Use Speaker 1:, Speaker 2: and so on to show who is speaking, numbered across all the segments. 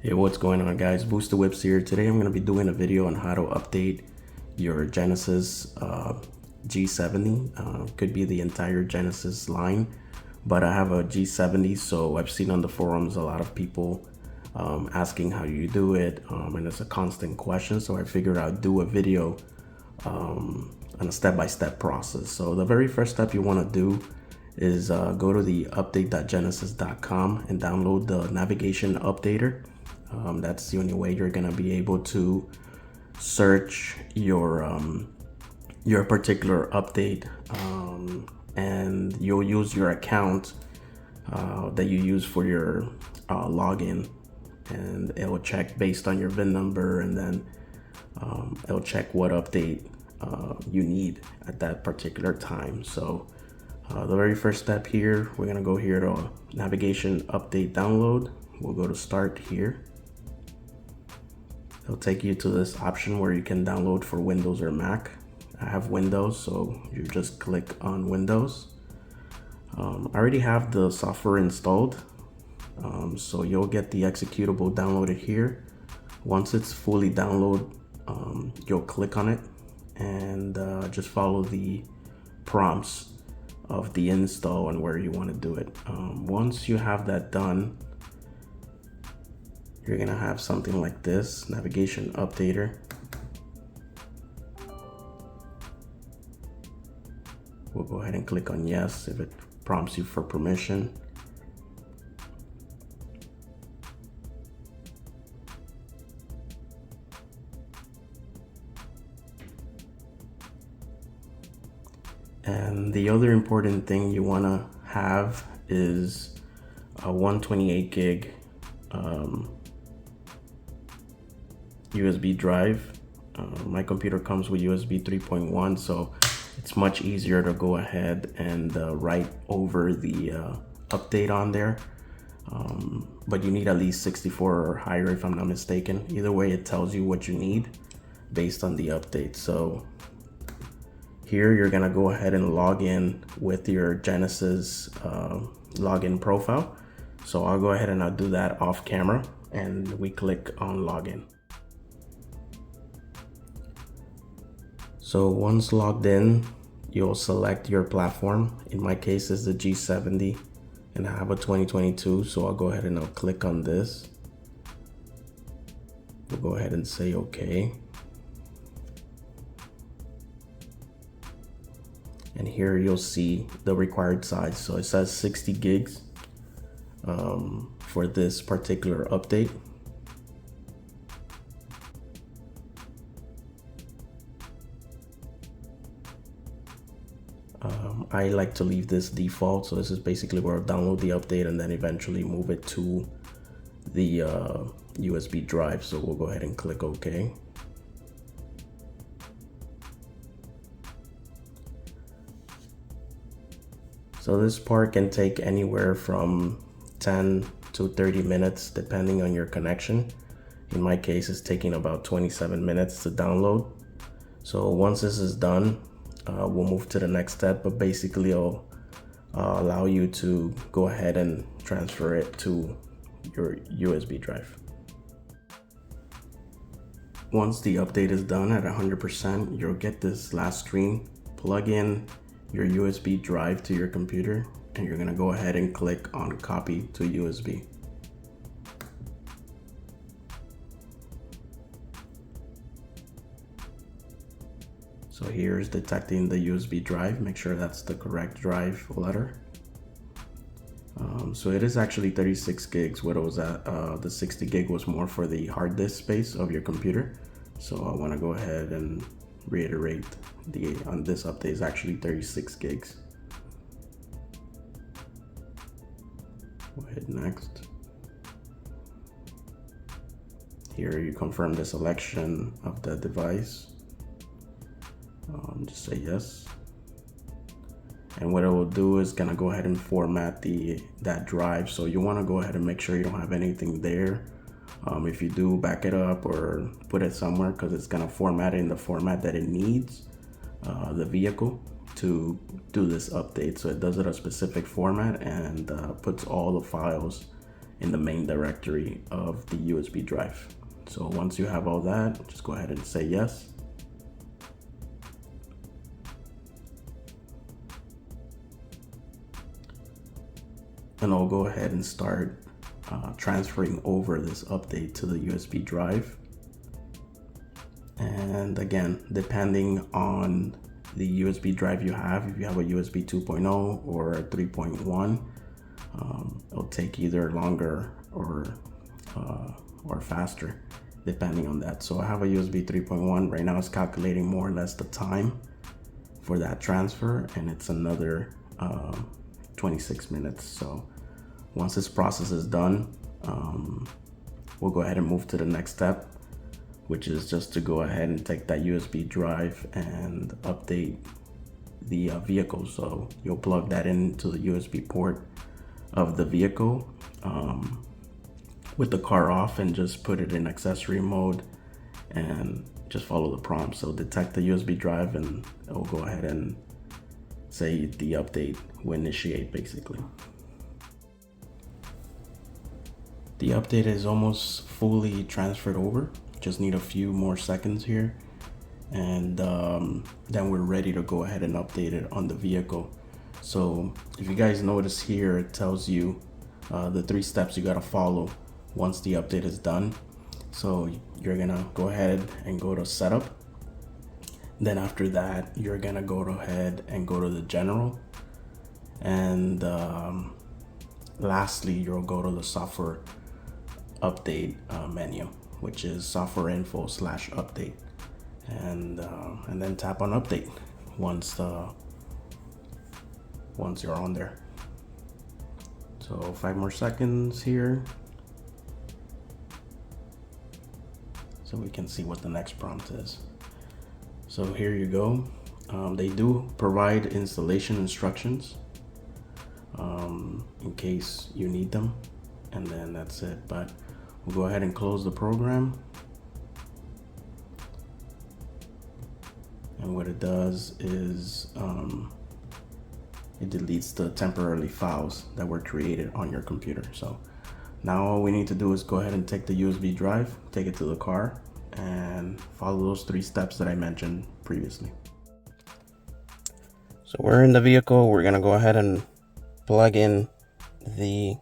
Speaker 1: Hey, what's going on, guys? Booster Whips here. Today I'm going to be doing a video on how to update your Genesis G70. Could be the entire Genesis line, but I have a G70, so I've seen on the forums a lot of people asking how you do it, and it's a constant question, so I figured I'd do a video on a step-by-step process. So the very first step you want to do is go to the update.genesis.com and download the navigation updater. That's the only way you're gonna be able to search your particular update, and you'll use your account that you use for your login, and it'll check based on your VIN number, and then it'll check what update you need at that particular time. So the very first step here, we're gonna go here to navigation update download. We'll go to start here. It'll take you to this option where you can download for Windows or Mac. I have Windows, so you just click on Windows. I already have the software installed, so you'll get the executable downloaded here. Once it's fully downloaded, you'll click on it and just follow the prompts of the install and where you want to do it. Once you have that done, you're gonna have something like this, navigation updater. We'll go ahead and click on yes if it prompts you for permission. And the other important thing you wanna have is a 128 gig USB drive. My computer comes with USB 3.1, so it's much easier to go ahead and write over the update on there. But you need at least 64 or higher if I'm not mistaken. Either way, it tells you what you need based on the update. So here you're gonna go ahead and log in with your Genesis login profile. So I'll go ahead and I'll do that off camera, and we click on login. So once logged in, you'll select your platform. In my case, it's the G70, and I have a 2022, so I'll go ahead and I'll click on this. We'll go ahead and say okay. And here you'll see the required size. So it says 60 gigs for this particular update. I like to leave this default, so this is basically where I'll download the update and then eventually move it to the USB drive. So we'll go ahead and click OK. So this part can take anywhere from 10 to 30 minutes depending on your connection. In my case, it's taking about 27 minutes to download. So once this is done, we'll move to the next step, but basically it'll allow you to go ahead and transfer it to your USB drive. Once the update is done at 100%, you'll get this last screen. Plug in your USB drive to your computer, and you're gonna go ahead and click on copy to USB. So here's detecting the USB drive. Make sure that's the correct drive letter. So it is actually 36 gigs. What it was at, the 60 gig was more for the hard disk space of your computer. So I want to go ahead and reiterate on this update is actually 36 gigs. Go ahead next. Here you confirm the selection of the device. Just say yes, and what it will do is gonna go ahead and format that drive. So you want to go ahead and make sure you don't have anything there. If you do, back it up or put it somewhere, because it's gonna format it in the format that it needs the vehicle to do this update. So it does it a specific format and puts all the files in the main directory of the USB drive. So once you have all that, just go ahead and say yes. And I'll go ahead and start transferring over this update to the USB drive. And again, depending on the USB drive you have, if you have a USB 2.0 or a 3.1, it'll take either longer or faster, depending on that. So I have a USB 3.1 right now. It's calculating more or less the time for that transfer, and it's another 26 minutes. So once this process is done, we'll go ahead and move to the next step, which is just to go ahead and take that USB drive and update the vehicle. So you'll plug that into the USB port of the vehicle with the car off, and just put it in accessory mode and just follow the prompt. So detect the USB drive, and it will go ahead and say the update will initiate basically. The update is almost fully transferred over. Just need a few more seconds here, and then we're ready to go ahead and update it on the vehicle. So if you guys notice here, it tells you the 3 steps you gotta follow once the update is done. So you're gonna go ahead and go to setup. Then after that, you're gonna go ahead and go to the general. And lastly, you'll go to the software update menu, which is software info/update. And then tap on update once you're on there. So 5 more seconds here, so we can see what the next prompt is. So here you go. They do provide installation instructions in case you need them, and then that's it. But we'll go ahead and close the program. And what it does is it deletes the temporary files that were created on your computer. So now all we need to do is go ahead and take the USB drive, take it to the car, and follow those 3 steps that I mentioned previously. So we're in the vehicle. We're gonna go ahead and plug in the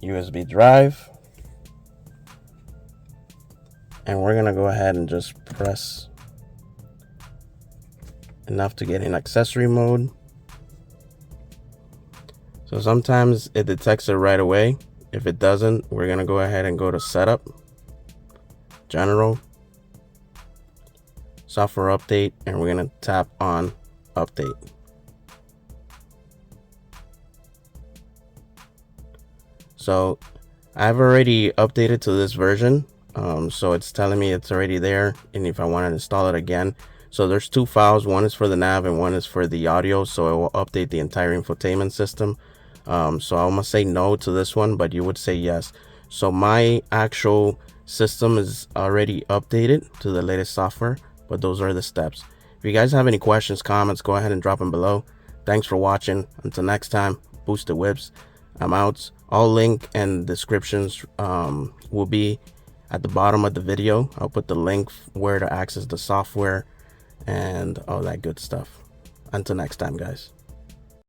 Speaker 1: USB drive, and we're gonna go ahead and just press enough to get in accessory mode. So sometimes it detects it right away. If it doesn't, we're gonna go ahead and go to setup, general, software update, and we're gonna tap on update. So I've already updated to this version, so it's telling me it's already there, and if I want to install it again. So there's 2 files, one is for the nav and one is for the audio, so it will update the entire infotainment system. So I'm gonna say no to this one, but you would say yes. So my actual system is already updated to the latest software, but those are the steps. If you guys have any questions, comments, go ahead and drop them below. Thanks for watching. Until next time, boosted whips. I'm out. All link and descriptions will be at the bottom of the video. I'll put the link where to access the software and all that good stuff. Until next time, guys.